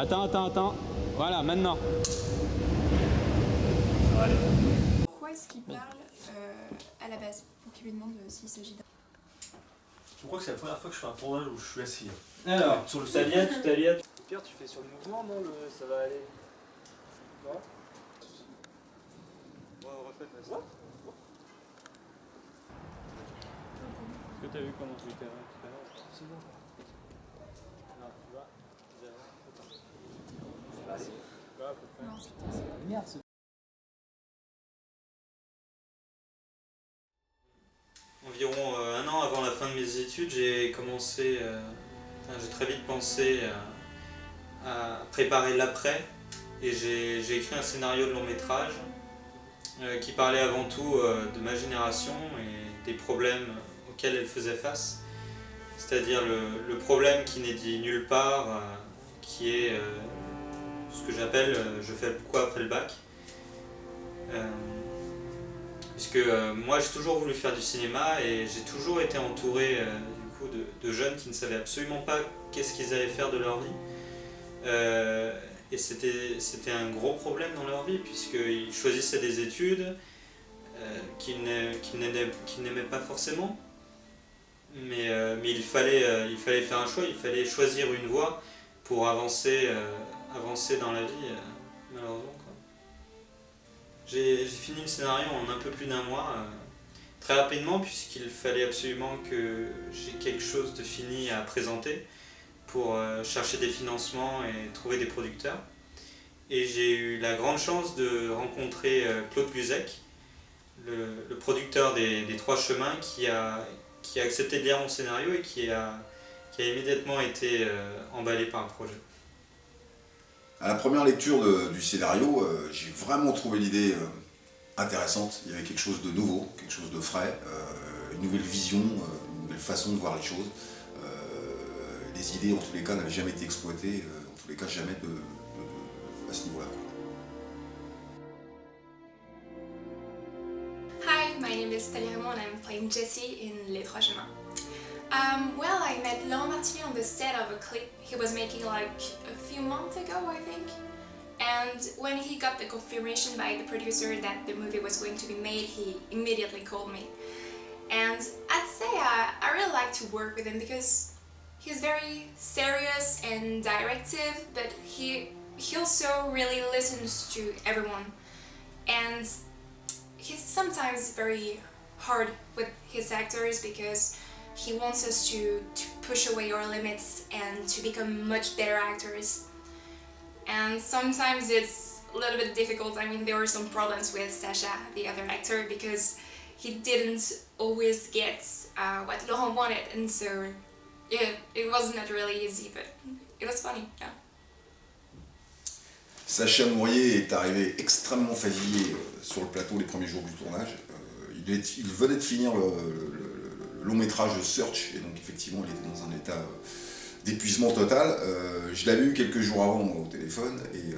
Attends. Voilà, maintenant. Ça va aller. Pourquoi est-ce qu'il parle à la base pour qu'il lui demande s'il s'agit d'un... Je crois que c'est la première fois que je fais un tournage où je suis assis. Alors, Sur le tu t'alliètes. Au pire, tu fais sur le mouvement, non ça va aller. Ouais. Ouais, on refait, vas-y. Est-ce que t'as vu comment je lui terrain tout à l'heure? C'est bon. Non, tu vois. Ça va aller. Quoi, à peu près? Non, c'est... Merde, c'est... Environ un an avant la fin de mes études, j'ai commencé, j'ai très vite pensé à préparer l'après et j'ai écrit un scénario de long métrage qui parlait avant tout de ma génération et des problèmes auxquels elle faisait face. C'est-à-dire le problème qui n'est dit nulle part, qui est ce que j'appelle je fais quoi après le bac. Puisque moi j'ai toujours voulu faire du cinéma et j'ai toujours été entouré du coup, de jeunes qui ne savaient absolument pas qu'est-ce qu'ils allaient faire de leur vie. Et c'était un gros problème dans leur vie puisqu'ils choisissaient des études qu'ils n'aimaient pas forcément. Mais il fallait faire un choix, il fallait choisir une voie pour avancer dans la vie, malheureusement. J'ai fini le scénario en un peu plus d'un mois, très rapidement puisqu'il fallait absolument que j'ai quelque chose de fini à présenter pour chercher des financements et trouver des producteurs. Et j'ai eu la grande chance de rencontrer Claude Guzek, le producteur des Trois Chemins, qui a accepté de lire mon scénario et qui a immédiatement été emballé par le projet. À la première lecture du scénario, j'ai vraiment trouvé l'idée intéressante. Il y avait quelque chose de nouveau, quelque chose de frais, une nouvelle vision, une nouvelle façon de voir les choses. Les idées, en tous les cas, n'avaient jamais été exploitées, en tous les cas, jamais à ce niveau-là. Hi, my name is Talia Raymond and I'm playing Jessie in Les Trois Chemins. Well, I met Laurent Martinier on the set of a clip he was making like a few months ago, I think. And when he got the confirmation by the producer that the movie was going to be made, he immediately called me. And I'd say I really like to work with him because he's very serious and directive, but he also really listens to everyone. And he's sometimes very hard with his actors because he wants us to push away our limits and to become much better actors. And sometimes it's a little bit difficult. I mean, there were some problems with Sacha, the other actor, because he didn't always get what Laurent wanted, and so yeah, it was not really easy, but it was funny, yeah. Sacha Nourier est arrivé extrêmement fatigué sur le plateau les premiers jours du tournage. Il venait de finir le long métrage Search, et donc effectivement il était dans un état d'épuisement total. Je l'avais eu quelques jours avant au téléphone et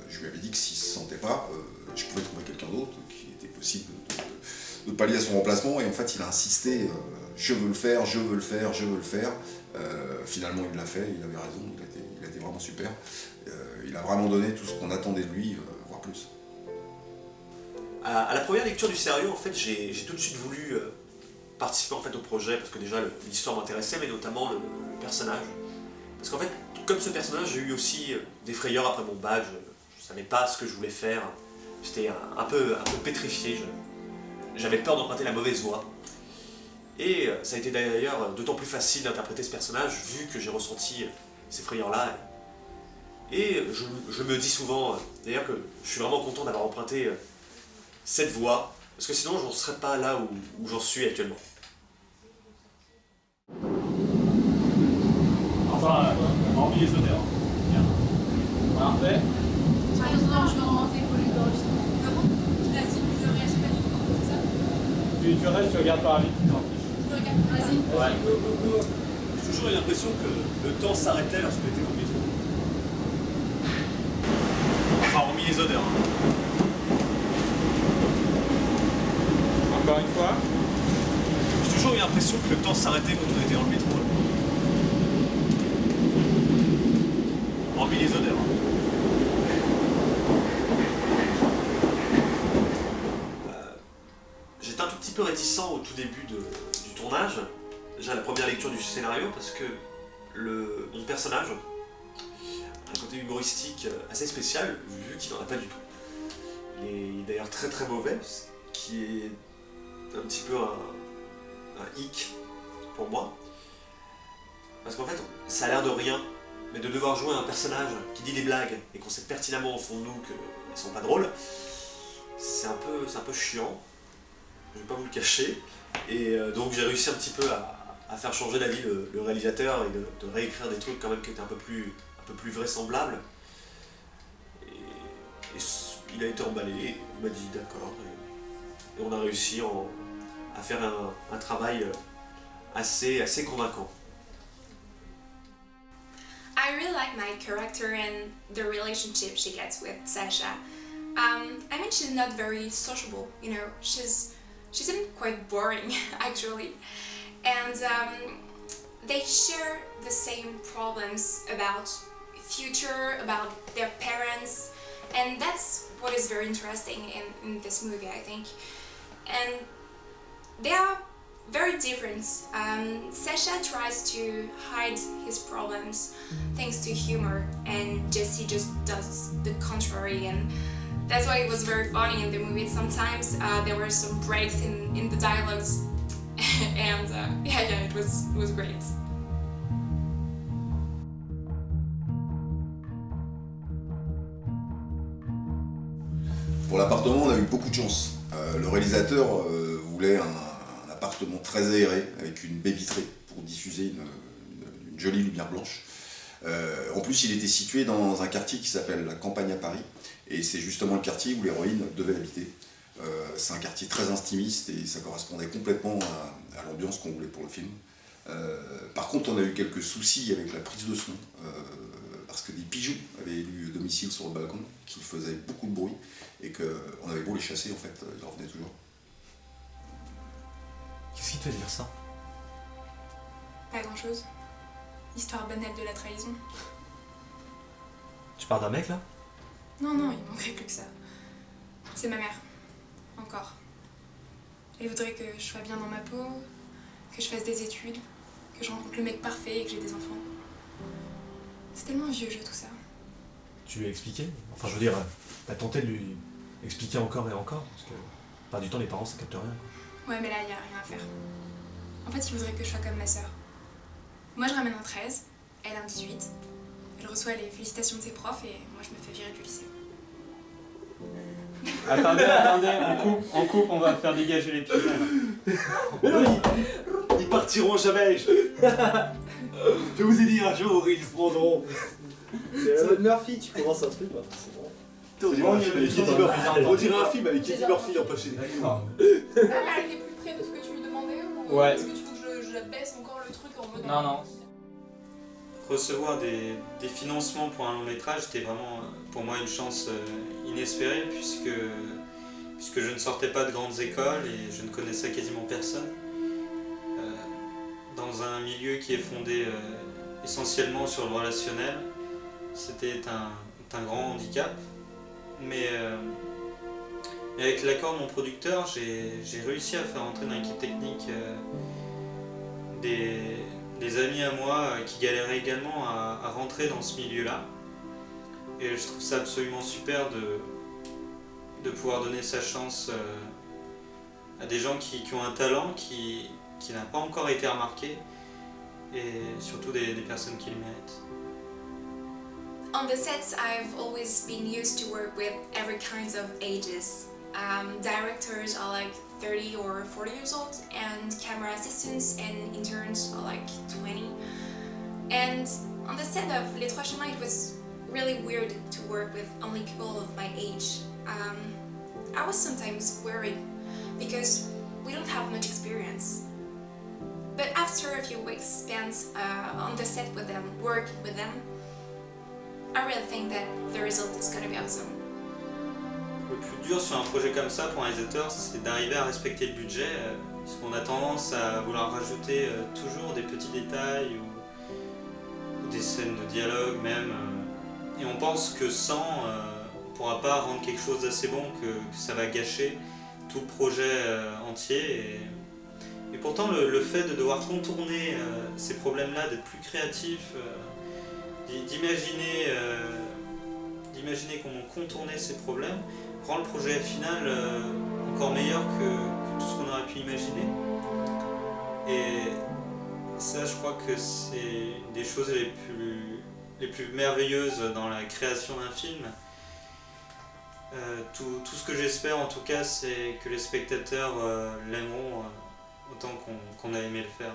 je lui avais dit que s'il ne se sentait pas, je pouvais trouver quelqu'un d'autre qui était possible de pallier à son remplacement, et en fait il a insisté, je veux le faire, je veux le faire, je veux le faire. Finalement il l'a fait, il avait raison, il a été vraiment super. Il a vraiment donné tout ce qu'on attendait de lui, voire plus. À la première lecture du scénario, en fait, j'ai tout de suite voulu participer en fait, au projet parce que déjà l'histoire m'intéressait, mais notamment le personnage. Parce qu'en fait, comme ce personnage, j'ai eu aussi des frayeurs après mon bac. Je savais pas ce que je voulais faire. J'étais un peu pétrifié. J'avais peur d'emprunter la mauvaise voie. Et ça a été d'ailleurs d'autant plus facile d'interpréter ce personnage vu que j'ai ressenti ces frayeurs-là. Et je me dis souvent, d'ailleurs, que je suis vraiment content d'avoir emprunté cette voie, parce que sinon je ne serais pas là où j'en suis actuellement. Enfin, hormis les odeurs. Bien. Parfait. Je vais augmenter le volume d'enregistrement. Comment? Là, si je réagis pas du tout, c'est ça? Tu restes, tu regardes par la vitre, tu t'en fiches. Je regarde, vas-y. Ouais. J'ai toujours eu l'impression que le temps s'arrêtait lorsque j'étais dans le métro. Enfin, hormis les odeurs. Encore une fois. J'ai toujours eu l'impression que le temps s'arrêtait quand on était dans le métro. hormis les odeurs. J'étais un tout petit peu réticent au tout début du tournage, déjà à la première lecture du scénario, parce que mon personnage a un côté humoristique assez spécial, vu qu'il n'en a pas du tout. Il est d'ailleurs très très mauvais, ce qui est un petit peu un hic pour moi. Parce qu'en fait, ça a l'air de rien, mais de devoir jouer un personnage qui dit des blagues et qu'on sait pertinemment au fond de nous qu'elles sont pas drôles, c'est un peu chiant, je vais pas vous le cacher. Et donc j'ai réussi un petit peu à faire changer d'avis le réalisateur et de réécrire des trucs quand même qui étaient un peu plus vraisemblables. Et il a été emballé, il m'a dit d'accord, et on a réussi à faire un travail assez convaincant. I really like my character and the relationship she gets with Sasha. I mean, she's not very sociable, you know, she's even quite boring, actually. And they share the same problems about future, about their parents, and that's what is very interesting in this movie, I think. And they are very different. Sasha tries to hide his problems thanks to humor, and Jesse just does the contrary, and that's why it was very funny in the movie. Sometimes there were some breaks in the dialogues, and yeah, it was great. Pour l'appartement, on a eu beaucoup de chance. Le réalisateur voulait un appartement très aéré, avec une baie vitrée pour diffuser une jolie lumière blanche. En plus, il était situé dans un quartier qui s'appelle la Campagne à Paris, et c'est justement le quartier où l'héroïne devait habiter. C'est un quartier très intimiste et ça correspondait complètement à l'ambiance qu'on voulait pour le film. Par contre, on a eu quelques soucis avec la prise de son, parce que des pigeons avaient élu domicile sur le balcon, qui faisaient beaucoup de bruit, et qu'on avait beau les chasser, en fait, ils revenaient toujours. Qu'est-ce qui te fait dire ça? Pas grand-chose. Histoire banale de la trahison. Tu parles d'un mec là? Non, non, il manquerait plus que ça. C'est ma mère. Encore. Elle voudrait que je sois bien dans ma peau, que je fasse des études, que je rencontre le mec parfait et que j'ai des enfants. C'est tellement un vieux jeu tout ça. Tu lui as expliqué? Enfin, je veux dire, t'as tenté de lui expliquer encore et encore, parce que pas du temps les parents ça capte rien. Ouais, mais là, y a rien à faire. En fait, il voudrait que je sois comme ma sœur. Moi, je ramène un 13, elle un 18. Elle reçoit les félicitations de ses profs et moi, je me fais virer du lycée. Attendez, on coupe, on va faire dégager les pigeons. Ils partiront jamais. Je vous ai dit un jour, ils se prendront. C'est la mode Murphy, tu commences un truc, bah, c'est bon. On dirait un film avec Eddie Murphy. On dirait un film avec Eddie Murphy en passé. D'accord. C'était plus près de ce que tu lui demandais ou Ouais. est-ce que tu veux que je baisse encore le truc en mode... Non. Recevoir des financements pour un long métrage, c'était vraiment pour moi une chance inespérée, puisque je ne sortais pas de grandes écoles et je ne connaissais quasiment personne. Dans un milieu qui est fondé essentiellement sur le relationnel, c'était un grand handicap. Mais avec l'accord de mon producteur, j'ai réussi à faire entrer dans l'équipe technique des amis à moi qui galéraient également à rentrer dans ce milieu-là. Et je trouve ça absolument super de pouvoir donner sa chance à des gens qui ont un talent qui n'a pas encore été remarqué, et surtout des personnes qui le méritent. On the sets, I've always been used to work with every kinds of ages. Directors are like 30 or 40 years old, and camera assistants and interns are like 20. And on the set of Les Trois Chemins, it was really weird to work with only people of my age. I was sometimes worried because we don't have much experience. But after a few weeks spent on the set with them, working with them, I really think that the result is gonna be awesome. Le plus dur sur un projet comme ça pour un réalisateur, c'est d'arriver à respecter le budget, parce qu'on a tendance à vouloir rajouter toujours des petits détails ou des scènes de dialogue même et on pense que sans, on ne pourra pas rendre quelque chose d'assez bon, que ça va gâcher tout le projet entier. Et pourtant, le fait de devoir contourner ces problèmes-là, d'être plus créatif, d'imaginer comment contourner ces problèmes, rend le projet final encore meilleur que tout ce qu'on aurait pu imaginer. Et ça, je crois que c'est une des choses les plus merveilleuses dans la création d'un film. Tout ce que j'espère en tout cas, c'est que les spectateurs l'aimeront autant qu'on a aimé le faire.